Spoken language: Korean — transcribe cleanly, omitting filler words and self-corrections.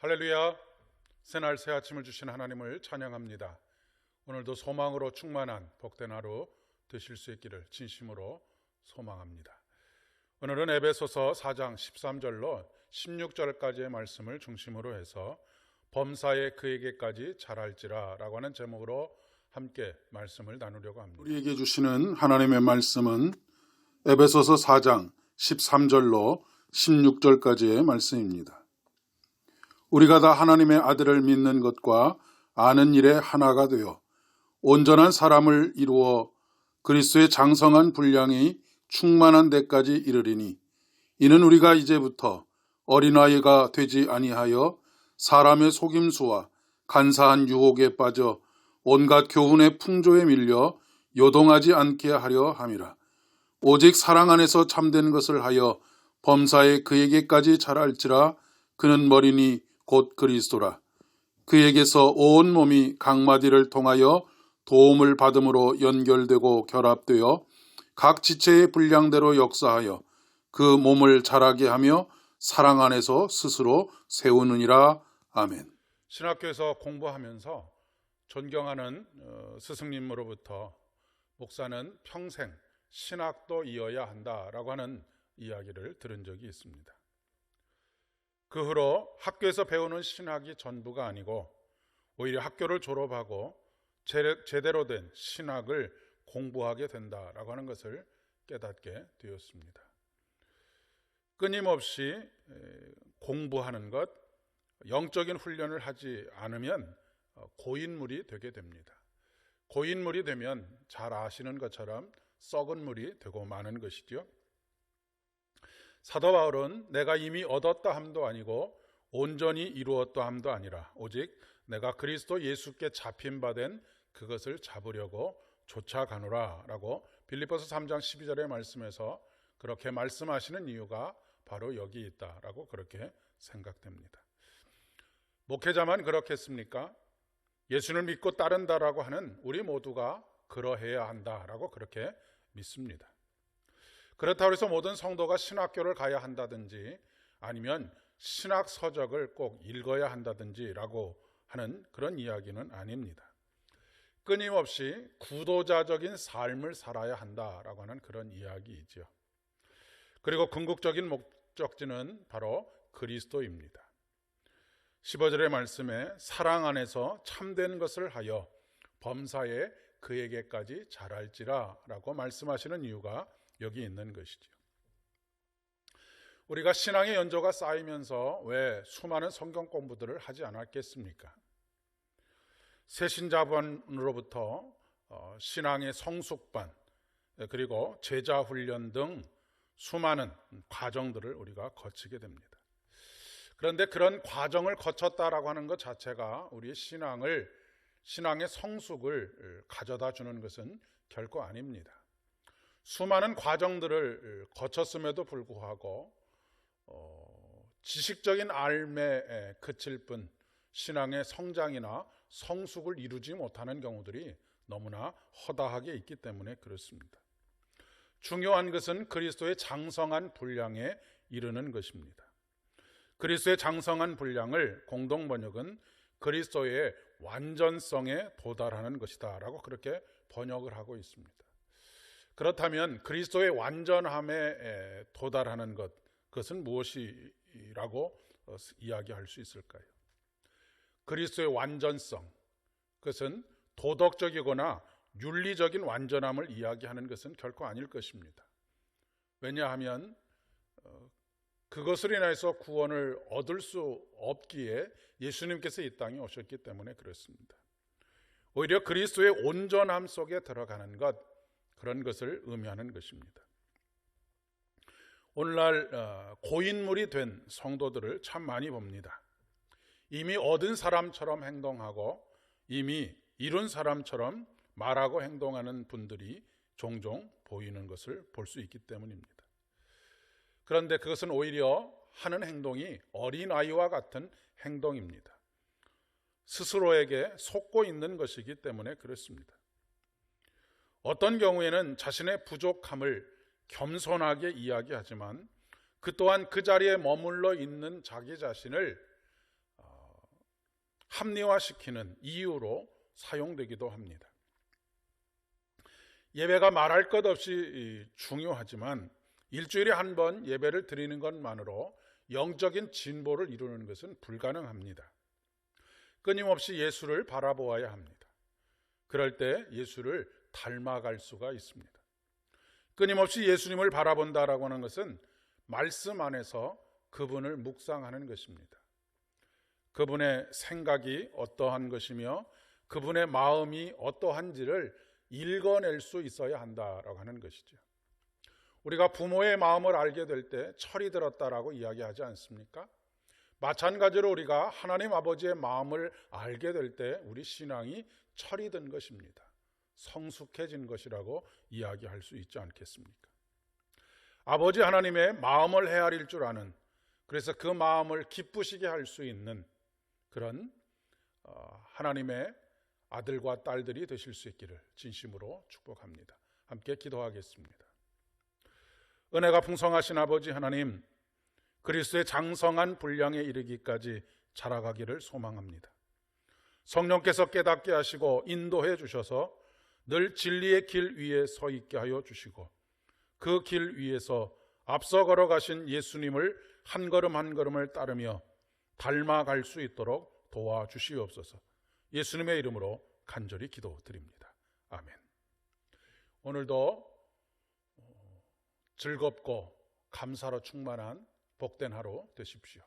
할렐루야. 새날 새 아침을 주신 하나님을 찬양합니다. 오늘도 소망으로 충만한 복된 하루 되실 수 있기를 진심으로 소망합니다. 오늘은 에베소서 4장 13절로 16절까지의 말씀을 중심으로 해서 범사에 그에게까지 잘할지라 라고 하는 제목으로 함께 말씀을 나누려고 합니다. 우리에게 주시는 하나님의 말씀은 에베소서 4장 13절로 16절까지의 말씀입니다. 우리가 다 하나님의 아들을 믿는 것과 아는 일에 하나가 되어 온전한 사람을 이루어 그리스도의 장성한 분량이 충만한 데까지 이르리니, 이는 우리가 이제부터 어린아이가 되지 아니하여 사람의 속임수와 간사한 유혹에 빠져 온갖 교훈의 풍조에 밀려 요동하지 않게 하려 함이라. 오직 사랑 안에서 참된 것을 하여 범사에 그에게까지 자랄지라. 그는 머리니 곧 그리스도라. 그에게서 온 몸이 각 마디를 통하여 도움을 받음으로 연결되고 결합되어 각 지체의 분량대로 역사하여 그 몸을 자라게 하며 사랑 안에서 스스로 세우느니라. 아멘. 신학교에서 공부하면서 존경하는 스승님으로부터 목사는 평생 신학도 이어야 한다라고 하는 이야기를 들은 적이 있습니다. 그 후로 학교에서 배우는 신학이 전부가 아니고 오히려 학교를 졸업하고 제대로 된 신학을 공부하게 된다라고 하는 것을 깨닫게 되었습니다. 끊임없이 공부하는 것, 영적인 훈련을 하지 않으면 고인물이 되게 됩니다. 고인물이 되면 잘 아시는 것처럼 썩은 물이 되고 마는 것이죠. 사도 바울은 내가 이미 얻었다 함도 아니고 온전히 이루었다 함도 아니라 오직 내가 그리스도 예수께 잡힌 바 된 그것을 잡으려고 쫓아가노라 라고 빌립보서 3장 12절의 말씀에서 그렇게 말씀하시는 이유가 바로 여기 있다라고 그렇게 생각됩니다. 목회자만 그렇겠습니까? 예수를 믿고 따른다라고 하는 우리 모두가 그러해야 한다라고 그렇게 믿습니다. 그렇다고 해서 모든 성도가 신학교를 가야 한다든지 아니면 신학 서적을 꼭 읽어야 한다든지라고 하는 그런 이야기는 아닙니다. 끊임없이 구도자적인 삶을 살아야 한다라고 하는 그런 이야기이죠. 그리고 궁극적인 목적지는 바로 그리스도입니다. 15절의 말씀에 사랑 안에서 참된 것을 하여 범사에 그에게까지 자랄지라 라고 말씀하시는 이유가 여기 있는 것이죠. 우리가 신앙의 연조가 쌓이면서 왜 수많은 성경 공부들을 하지 않았겠습니까? 새신자반으로부터 신앙의 성숙반, 그리고 제자훈련 등 수많은 과정들을 우리가 거치게 됩니다. 그런데 그런 과정을 거쳤다라고 하는 것 자체가 우리의 신앙의 성숙을 가져다 주는 것은 결코 아닙니다. 수많은 과정들을 거쳤음에도 불구하고 지식적인 알매에 그칠 뿐 신앙의 성장이나 성숙을 이루지 못하는 경우들이 너무나 허다하게 있기 때문에 그렇습니다. 중요한 것은 그리스도의 장성한 분량에 이르는 것입니다. 그리스도의 장성한 분량을 공동 번역은 그리스도의 완전성에 도달하는 것이다 라고 그렇게 번역을 하고 있습니다. 그렇다면 그리스도의 완전함에 도달하는 것, 그것은 무엇이라고 이야기할 수 있을까요? 그리스도의 완전성, 그것은 도덕적이거나 윤리적인 완전함을 이야기하는 것은 결코 아닐 것입니다. 왜냐하면 그것을 인해서 구원을 얻을 수 없기에 예수님께서 이 땅에 오셨기 때문에 그렇습니다. 오히려 그리스도의 온전함 속에 들어가는 것, 그런 것을 의미하는 것입니다. 오늘날 고인물이 된 성도들을 참 많이 봅니다. 이미 얻은 사람처럼 행동하고 이미 이룬 사람처럼 말하고 행동하는 분들이 종종 보이는 것을 볼 수 있기 때문입니다. 그런데 그것은 오히려 하는 행동이 어린아이와 같은 행동입니다. 스스로에게 속고 있는 것이기 때문에 그렇습니다. 어떤 경우에는 자신의 부족함을 겸손하게 이야기하지만 그 또한 그 자리에 머물러 있는 자기 자신을 합리화시키는 이유로 사용되기도 합니다. 예배가 말할 것 없이 중요하지만 일주일에 한 번 예배를 드리는 것만으로 영적인 진보를 이루는 것은 불가능합니다. 끊임없이 예수를 바라보아야 합니다. 그럴 때 예수를 닮아갈 수가 있습니다. 끊임없이 예수님을 바라본다라고 하는 것은 말씀 안에서 그분을 묵상하는 것입니다. 그분의 생각이 어떠한 것이며 그분의 마음이 어떠한지를 읽어낼 수 있어야 한다라고 하는 것이죠. 우리가 부모의 마음을 알게 될 때 철이 들었다라고 이야기하지 않습니까? 마찬가지로 우리가 하나님 아버지의 마음을 알게 될 때 우리 신앙이 철이 든 것입니다. 성숙해진 것이라고 이야기할 수 있지 않겠습니까? 아버지 하나님의 마음을 헤아릴 줄 아는, 그래서 그 마음을 기쁘시게 할 수 있는 그런 하나님의 아들과 딸들이 되실 수 있기를 진심으로 축복합니다. 함께 기도하겠습니다. 은혜가 풍성하신 아버지 하나님, 그리스도의 장성한 분량에 이르기까지 자라가기를 소망합니다. 성령께서 깨닫게 하시고 인도해 주셔서 늘 진리의 길 위에 서 있게 하여 주시고 그 길 위에서 앞서 걸어가신 예수님을 한 걸음 한 걸음을 따르며 닮아갈 수 있도록 도와주시옵소서. 예수님의 이름으로 간절히 기도드립니다. 아멘. 오늘도 즐겁고 감사로 충만한 복된 하루 되십시오.